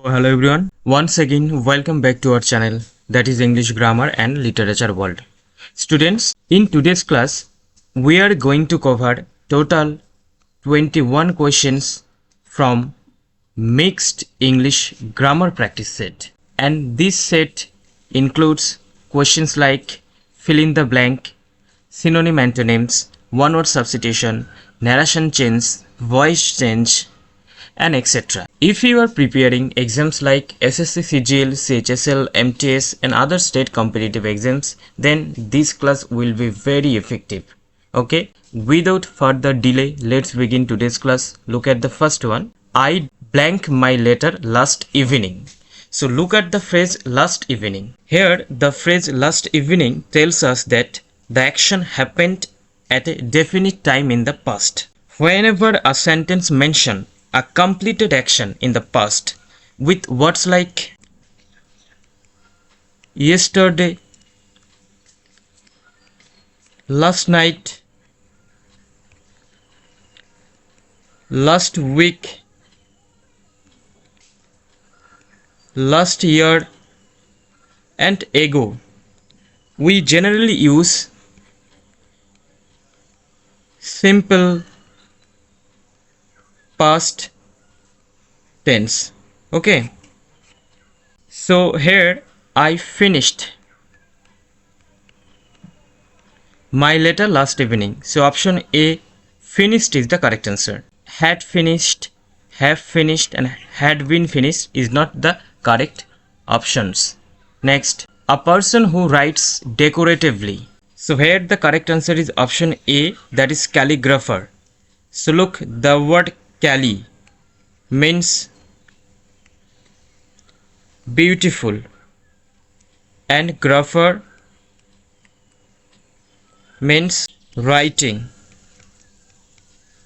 Hello everyone. Once again, welcome back to our channel, that is English Grammar and Literature World. Students, in today's class, we are going to cover total 21 questions from Mixed English Grammar Practice Set. And this set includes questions like fill in the blank, synonym antonyms, one word substitution, narration change, voice change, and etc. If you are preparing exams like SSC-CGL, CHSL, MTS and other state competitive exams, then this class will be very effective. Okay, without further delay, let's begin today's class. Look at the first one. I blank my letter last evening. So look at the phrase last evening. Here the phrase last evening tells us that the action happened at a definite time in the past. Whenever a sentence mentions a completed action in the past with words like yesterday, last night, last week, last year and ago, we generally use simple past tense. Okay, so here I finished my letter last evening. So option A, finished, is the correct answer. Had finished, have finished and had been finished is not the correct options. Next, a person who writes decoratively. So here the correct answer is option A, that is calligrapher. So look, the word Cali means beautiful and grapher means writing.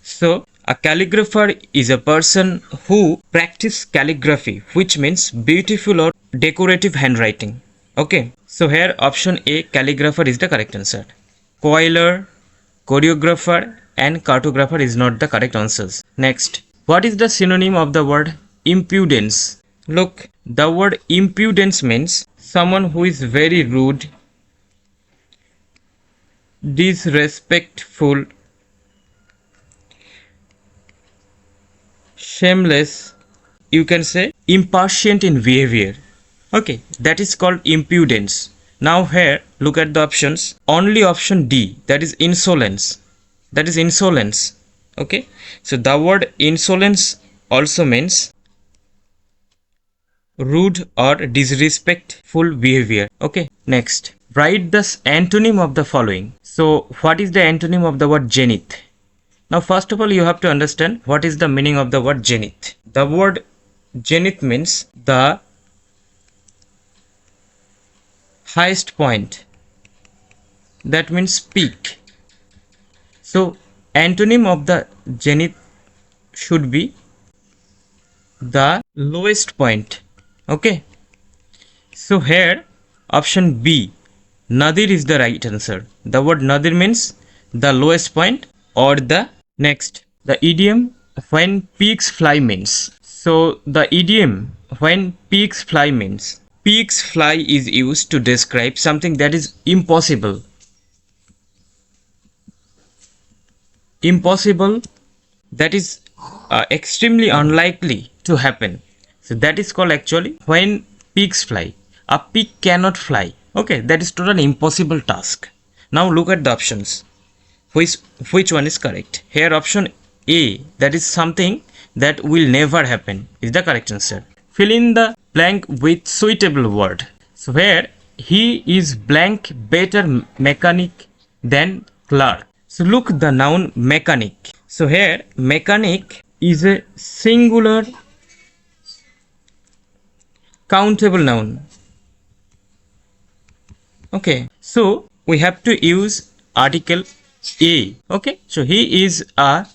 So a calligrapher is a person who practices calligraphy, which means beautiful or decorative handwriting. Okay, so here option A, calligrapher, is the correct answer. Coiler, choreographer and cartographer is not the correct answers. Next, what is the synonym of the word impudence? Look, the word impudence means someone who is very rude, disrespectful, shameless, you can say impatient in behavior. Okay, that is called impudence. Now here look at the options. Only option D, that is insolence. That is insolence. Okay, so the word insolence also means rude or disrespectful behavior. Okay, next, write the antonym of the following. So what is the antonym of the word zenith? Now first of all you have to understand what is the meaning of the word zenith. The word zenith means the highest point. That means peak. So antonym of the zenith should be the lowest point. Okay, so here option B, nadir, is the right answer. The word nadir means the lowest point or the next. The idiom when pigs fly means. So the idiom when pigs fly means pigs fly is used to describe something that is impossible. Impossible, that is extremely unlikely to happen. So that is called actually when pigs fly. A pig cannot fly. Okay, that is totally impossible task. Now look at the options. Which one is correct? Here option A, that is something that will never happen, is the correct answer. Fill in the blank with suitable word. So here he is blank better mechanic than clerk. So look, the noun mechanic. So here mechanic is a singular countable noun. Okay, so we have to use article A. Okay, so he is a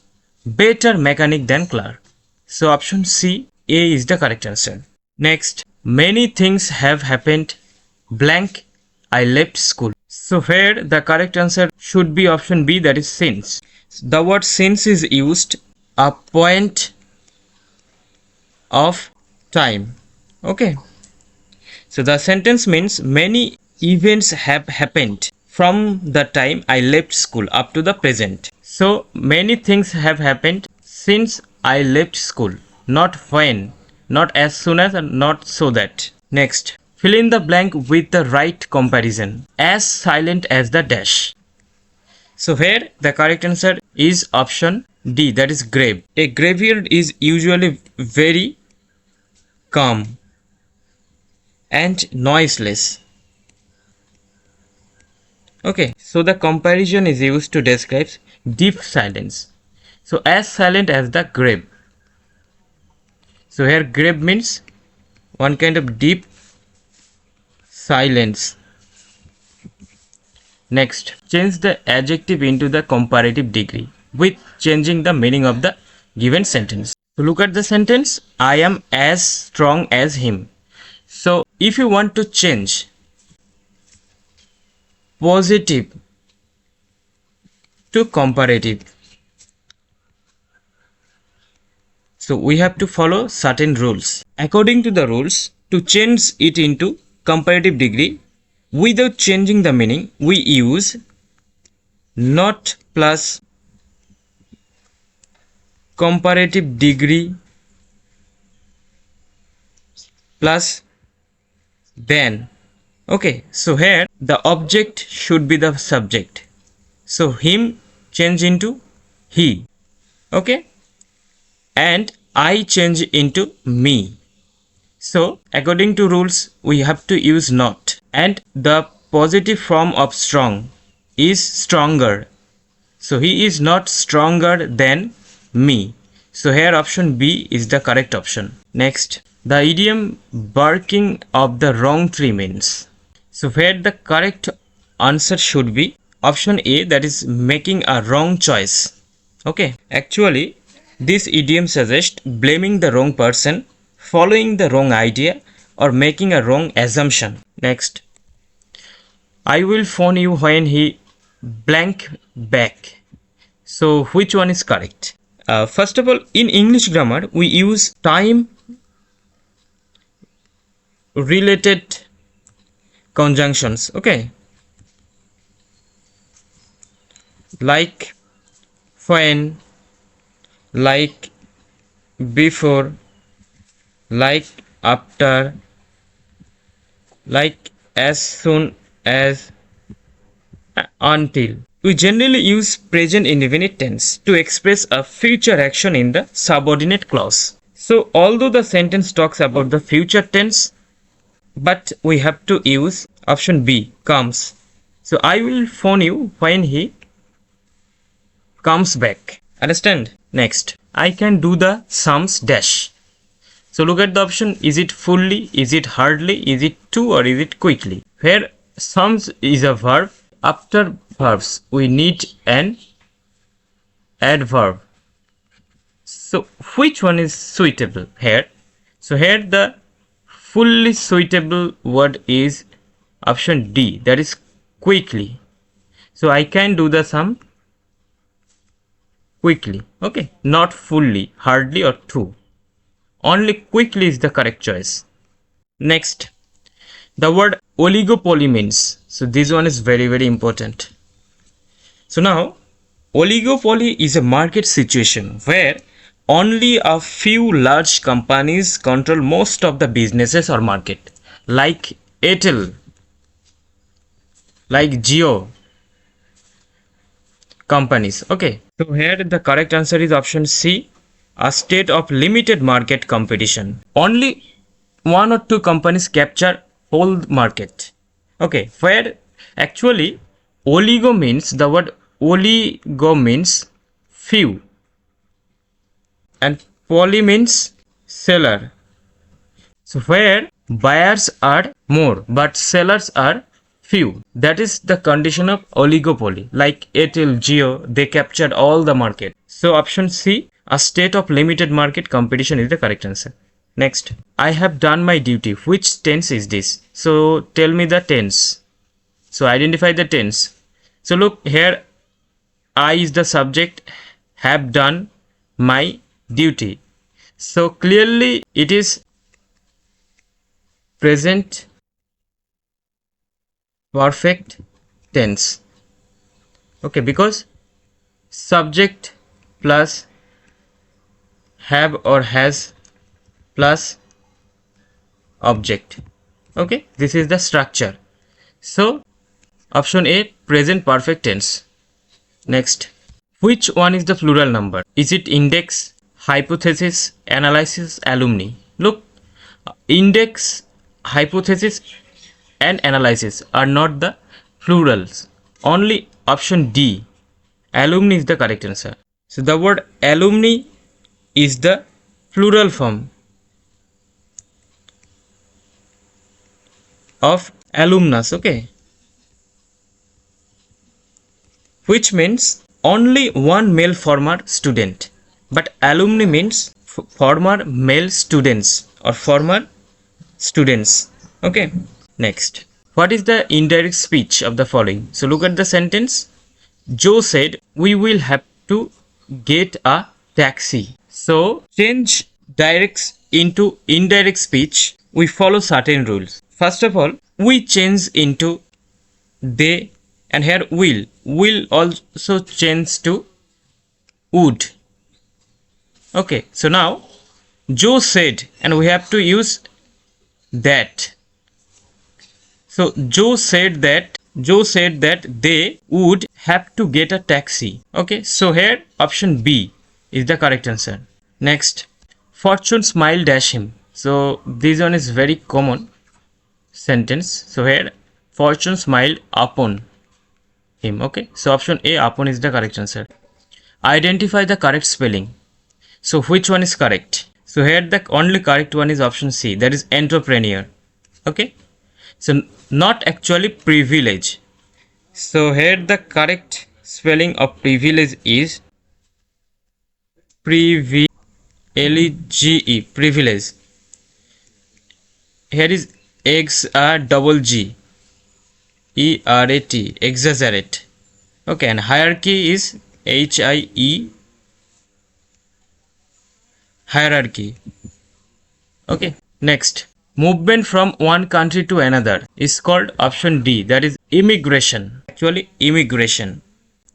better mechanic than clerk. So option C, A, is the correct answer. Next, many things have happened blank I left school. So here the correct answer should be option B, that is since. The word since is used a point of time. Okay. So the sentence means many events have happened from the time I left school up to the present. So many things have happened since I left school. Not when, not as soon as, and not so that. Next, fill in the blank with the right comparison. As silent as the dash. So here the correct answer is option D, that is grave. A graveyard is usually very calm and noiseless. Okay, so the comparison is used to describe deep silence. So as silent as the grave. So here grave means one kind of deep silence. Next, change the adjective into the comparative degree with changing the meaning of the given sentence. So look at the sentence, I am as strong as him. So if you want to change positive to comparative, so we have to follow certain rules. According to the rules, to change it into comparative degree without changing the meaning, we use not plus comparative degree plus than. Okay, so here the object should be the subject. So him change into he. Okay, and I change into me. So according to rules, we have to use not, and the positive form of strong is stronger. So he is not stronger than me. So here option B is the correct option. Next, the idiom barking of the wrong tree means. So here the correct answer should be option A, that is making a wrong choice. Okay, actually this idiom suggests blaming the wrong person, following the wrong idea, or making a wrong assumption. Next, I will phone you when he blank back. So which one is correct? First of all, in English grammar we use time related conjunctions. Okay, like when, like before, like after, like as soon as, until. We generally use present indefinite tense to express a future action in the subordinate clause. So although the sentence talks about the future tense, but we have to use option B, comes. So I will phone you when he comes back. Understand? Next, I can do the sums dash. So look at the option, is it fully, is it hardly, is it to, or is it quickly? Where sums is a verb, after verbs we need an adverb. So which one is suitable here? So here the fully suitable word is option D, that is quickly. So I can do the sum quickly. Okay, not fully, hardly, or to. Only quickly is the correct choice. Next, the word oligopoly means. So this one is very, very important. So now, oligopoly is a market situation where only a few large companies control most of the businesses or market, like Airtel, like Jio companies. Okay, so here the correct answer is option C, a state of limited market competition. Only one or two companies capture whole market. Okay, where actually oligo means, the word oligo means few, and poly means seller. So where buyers are more but sellers are few, that is the condition of oligopoly. Like Airtel, Jio, they captured all the market. So option C, a state of limited market competition, is the correct answer. Next, I have done my duty. Which tense is this? So tell me the tense. So identify the tense. So look here, I is the subject, have done my duty. So clearly it is present perfect tense. Okay, because subject plus have or has plus object. Okay, this is the structure. So option A, present perfect tense. Next, which one is the plural number? Is it index, hypothesis, analysis, alumni? Look, index, hypothesis and analysis are not the plurals. Only option D, alumni, is the correct answer. So the word alumni is the plural form of alumnus. Okay, which means only one male former student, but alumni means former male students or former students. Okay, next, what is the indirect speech of the following? So look at the sentence. Joe said we will have to get a taxi. So change directs into indirect speech. We follow certain rules. First of all, we change into they, and here will also change to would. Okay, so now Joe said, and we have to use that. So Joe said that they would have to get a taxi. Okay, so here option B is the correct answer. Next, fortune smiled dash him. So this one is very common sentence. So here fortune smiled upon him. Okay, so option A, upon, is the correct answer. Identify the correct spelling. So which one is correct? So here the only correct one is option C, that is entrepreneur. Okay, so not actually privilege. So here the correct spelling of privilege is privilege. Privilege. Here is double G ERAT, exaggerate. Okay, and hierarchy is HIE, hierarchy. Okay, next, movement from one country to another is called option D, that is immigration. Actually immigration.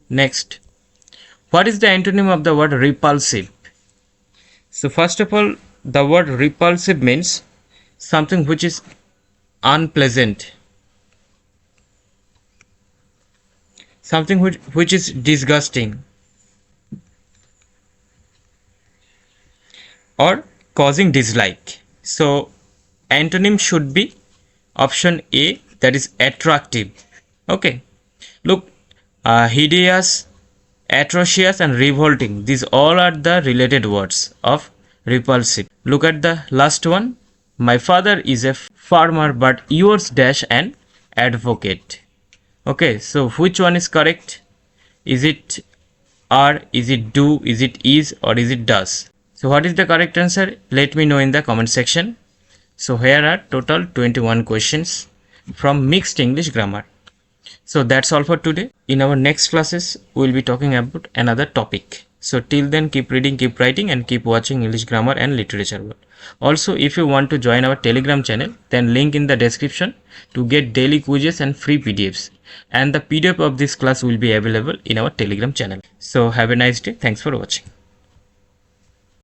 Next, what is the antonym of the word repulsive? So first of all, the word repulsive means something which is unpleasant, something which is disgusting or causing dislike. So antonym should be option A, that is attractive. Okay, look, hideous, atrocious and revolting, these all are the related words of repulsive. Look at the last one. My father is a farmer but yours dash an advocate. Okay, so which one is correct? Is it are, is it do, is it is, or is it does? So what is the correct answer? Let me know in the comment section. So here are total 21 questions from mixed English grammar. So that's all for today. In our next classes, we will be talking about another topic. So till then, keep reading, keep writing, and keep watching English Grammar and Literature World. Also, if you want to join our Telegram channel, then link in the description to get daily quizzes and free PDFs. And the PDF of this class will be available in our Telegram channel. So have a nice day. Thanks for watching.